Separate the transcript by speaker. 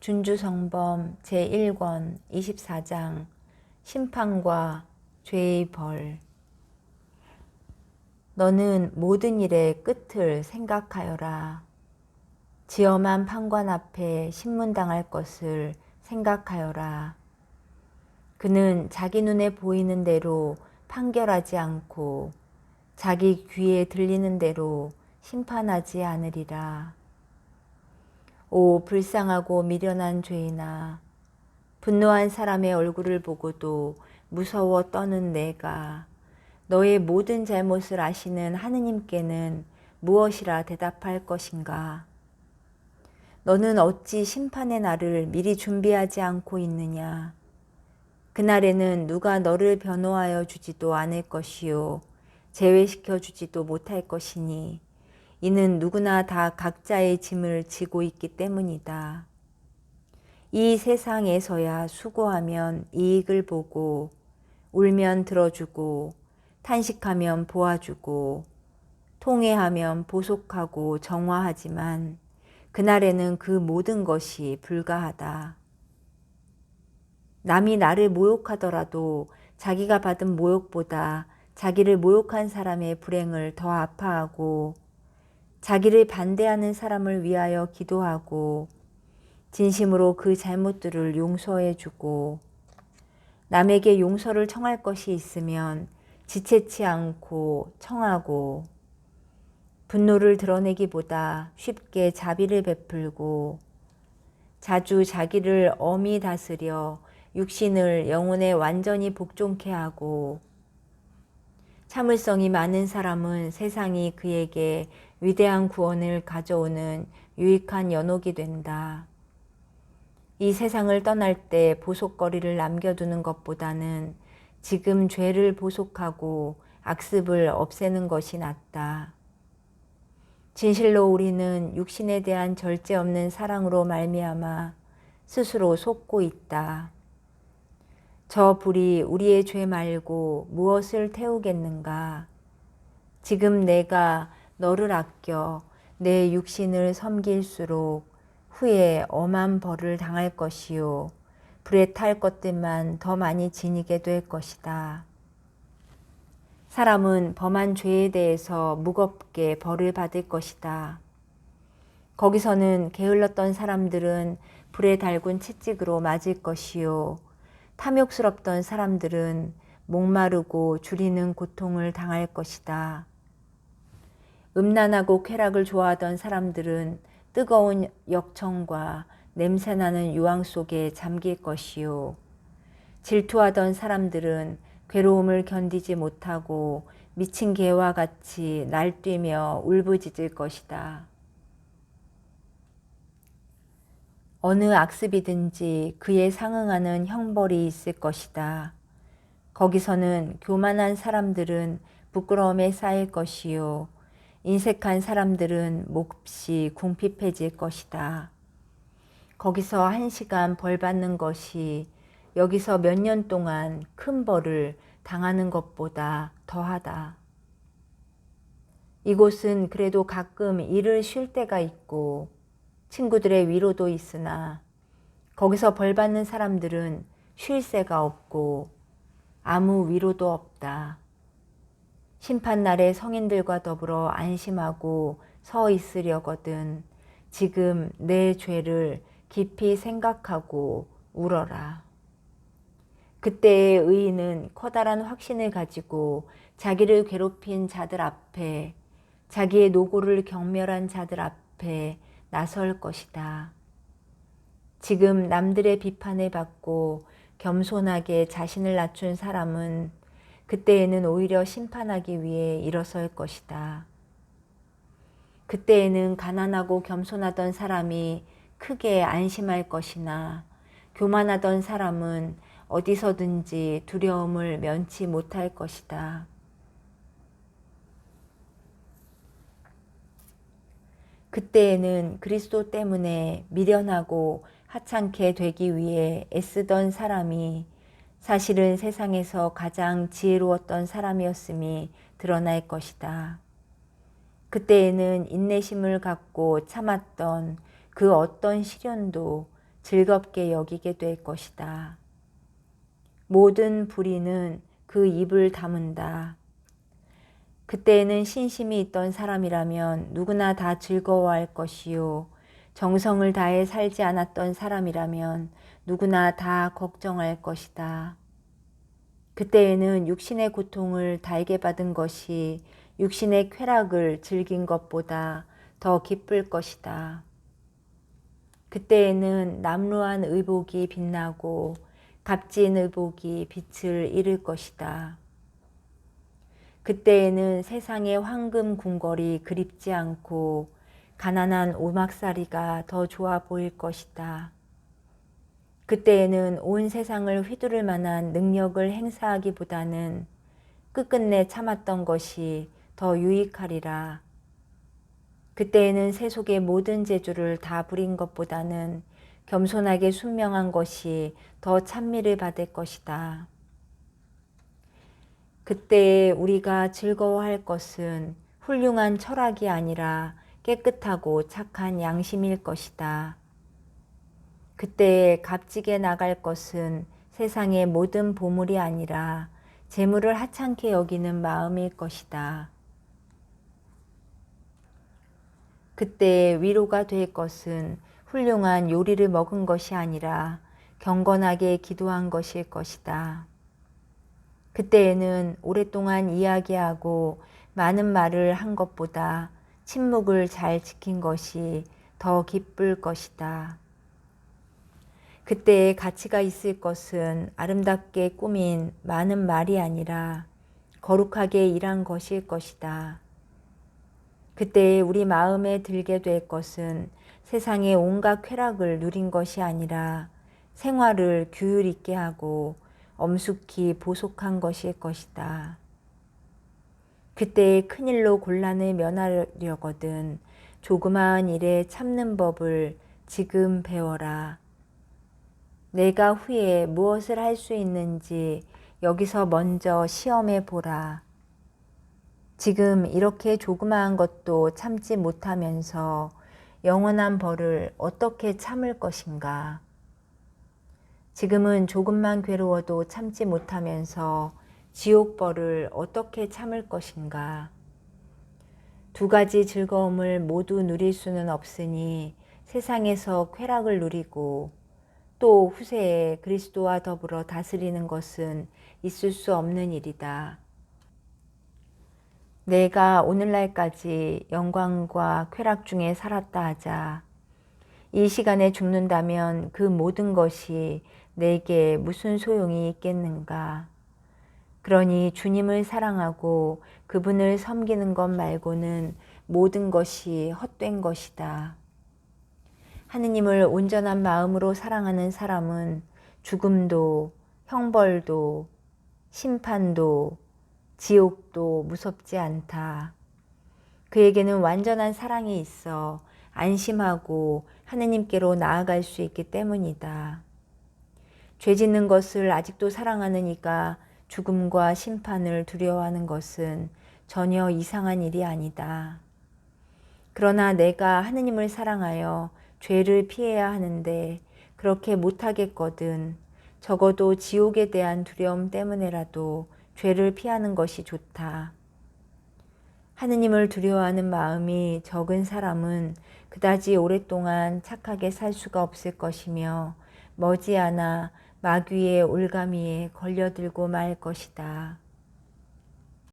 Speaker 1: 준주성범 제1권 24장 심판과 죄의 벌. 너는 모든 일의 끝을 생각하여라. 지엄한 판관 앞에 신문당할 것을 생각하여라. 그는 자기 눈에 보이는 대로 판결하지 않고 자기 귀에 들리는 대로 심판하지 않으리라. 오 불쌍하고 미련한 죄인아, 분노한 사람의 얼굴을 보고도 무서워 떠는 내가 너의 모든 잘못을 아시는 하느님께는 무엇이라 대답할 것인가? 너는 어찌 심판의 날을 미리 준비하지 않고 있느냐? 그날에는 누가 너를 변호하여 주지도 않을 것이요 제외시켜 주지도 못할 것이니 이는 누구나 다 각자의 짐을 지고 있기 때문이다. 이 세상에서야 수고하면 이익을 보고 울면 들어주고 탄식하면 보아주고 통회하면 보속하고 정화하지만 그날에는 그 모든 것이 불가하다. 남이 나를 모욕하더라도 자기가 받은 모욕보다 자기를 모욕한 사람의 불행을 더 아파하고 자기를 반대하는 사람을 위하여 기도하고 진심으로 그 잘못들을 용서해주고 남에게 용서를 청할 것이 있으면 지체치 않고 청하고 분노를 드러내기보다 쉽게 자비를 베풀고 자주 자기를 엄히 다스려 육신을 영혼에 완전히 복종케 하고 참을성이 많은 사람은 세상이 그에게 위대한 구원을 가져오는 유익한 연옥이 된다. 이 세상을 떠날 때 보속거리를 남겨두는 것보다는 지금 죄를 보속하고 악습을 없애는 것이 낫다. 진실로 우리는 육신에 대한 절제 없는 사랑으로 말미암아 스스로 속고 있다. 저 불이 우리의 죄 말고 무엇을 태우겠는가? 지금 내가 너를 아껴 내 육신을 섬길수록 후에 엄한 벌을 당할 것이요 불에 탈 것들만 더 많이 지니게 될 것이다. 사람은 범한 죄에 대해서 무겁게 벌을 받을 것이다. 거기서는 게을렀던 사람들은 불에 달군 채찍으로 맞을 것이요 탐욕스럽던 사람들은 목마르고 주리는 고통을 당할 것이다. 음란하고 쾌락을 좋아하던 사람들은 뜨거운 역청과 냄새나는 유황 속에 잠길 것이요 질투하던 사람들은 괴로움을 견디지 못하고 미친 개와 같이 날뛰며 울부짖을 것이다. 어느 악습이든지 그에 상응하는 형벌이 있을 것이다. 거기서는 교만한 사람들은 부끄러움에 쌓일 것이요 인색한 사람들은 몹시 궁핍해질 것이다. 거기서 1시간 벌 받는 것이 여기서 몇 년 동안 큰 벌을 당하는 것보다 더하다. 이곳은 그래도 가끔 일을 쉴 때가 있고 친구들의 위로도 있으나 거기서 벌 받는 사람들은 쉴 새가 없고 아무 위로도 없다. 심판날에 성인들과 더불어 안심하고 서 있으려거든 지금 내 죄를 깊이 생각하고 울어라. 그때의 의인은 커다란 확신을 가지고 자기를 괴롭힌 자들 앞에 자기의 노고를 경멸한 자들 앞에 나설 것이다. 지금 남들의 비판을 받고 겸손하게 자신을 낮춘 사람은 그때에는 오히려 심판하기 위해 일어설 것이다. 그때에는 가난하고 겸손하던 사람이 크게 안심할 것이나 교만하던 사람은 어디서든지 두려움을 면치 못할 것이다. 그때에는 그리스도 때문에 미련하고 하찮게 되기 위해 애쓰던 사람이 사실은 세상에서 가장 지혜로웠던 사람이었음이 드러날 것이다. 그때에는 인내심을 갖고 참았던 그 어떤 시련도 즐겁게 여기게 될 것이다. 모든 불의는 그 입을 다문다. 그때에는 신심이 있던 사람이라면 누구나 다 즐거워할 것이요. 정성을 다해 살지 않았던 사람이라면 누구나 다 걱정할 것이다. 그때에는 육신의 고통을 달게 받은 것이 육신의 쾌락을 즐긴 것보다 더 기쁠 것이다. 그때에는 남루한 의복이 빛나고 값진 의복이 빛을 잃을 것이다. 그때에는 세상의 황금 궁궐이 그립지 않고 가난한 오막살이가 더 좋아 보일 것이다. 그때에는 온 세상을 휘두를 만한 능력을 행사하기보다는 끝끝내 참았던 것이 더 유익하리라. 그때에는 세속의 모든 재주를 다 부린 것보다는 겸손하게 순명한 것이 더 찬미를 받을 것이다. 그때에 우리가 즐거워할 것은 훌륭한 철학이 아니라 깨끗하고 착한 양심일 것이다. 그때에 값지게 나갈 것은 세상의 모든 보물이 아니라 재물을 하찮게 여기는 마음일 것이다. 그때에 위로가 될 것은 훌륭한 요리를 먹은 것이 아니라 경건하게 기도한 것일 것이다. 그때에는 오랫동안 이야기하고 많은 말을 한 것보다 침묵을 잘 지킨 것이 더 기쁠 것이다. 그때에 가치가 있을 것은 아름답게 꾸민 많은 말이 아니라 거룩하게 일한 것일 것이다. 그때에 우리 마음에 들게 될 것은 세상의 온갖 쾌락을 누린 것이 아니라 생활을 규율 있게 하고 엄숙히 보속한 것일 것이다. 그때의 큰일로 곤란을 면하려거든 조그마한 일에 참는 법을 지금 배워라. 내가 후에 무엇을 할 수 있는지 여기서 먼저 시험해 보라. 지금 이렇게 조그마한 것도 참지 못하면서 영원한 벌을 어떻게 참을 것인가? 지금은 조금만 괴로워도 참지 못하면서 지옥벌을 어떻게 참을 것인가? 두 가지 즐거움을 모두 누릴 수는 없으니 세상에서 쾌락을 누리고 또 후세에 그리스도와 더불어 다스리는 것은 있을 수 없는 일이다. 내가 오늘날까지 영광과 쾌락 중에 살았다 하자. 이 시간에 죽는다면 그 모든 것이 내게 무슨 소용이 있겠는가? 그러니 주님을 사랑하고 그분을 섬기는 것 말고는 모든 것이 헛된 것이다. 하느님을 온전한 마음으로 사랑하는 사람은 죽음도, 형벌도, 심판도, 지옥도 무섭지 않다. 그에게는 완전한 사랑이 있어 안심하고 하느님께로 나아갈 수 있기 때문이다. 죄 짓는 것을 아직도 사랑하는 이가 죽음과 심판을 두려워하는 것은 전혀 이상한 일이 아니다. 그러나 내가 하느님을 사랑하여 죄를 피해야 하는데 그렇게 못하겠거든 적어도 지옥에 대한 두려움 때문에라도 죄를 피하는 것이 좋다. 하느님을 두려워하는 마음이 적은 사람은 그다지 오랫동안 착하게 살 수가 없을 것이며 머지않아 마귀의 올가미에 걸려들고 말 것이다.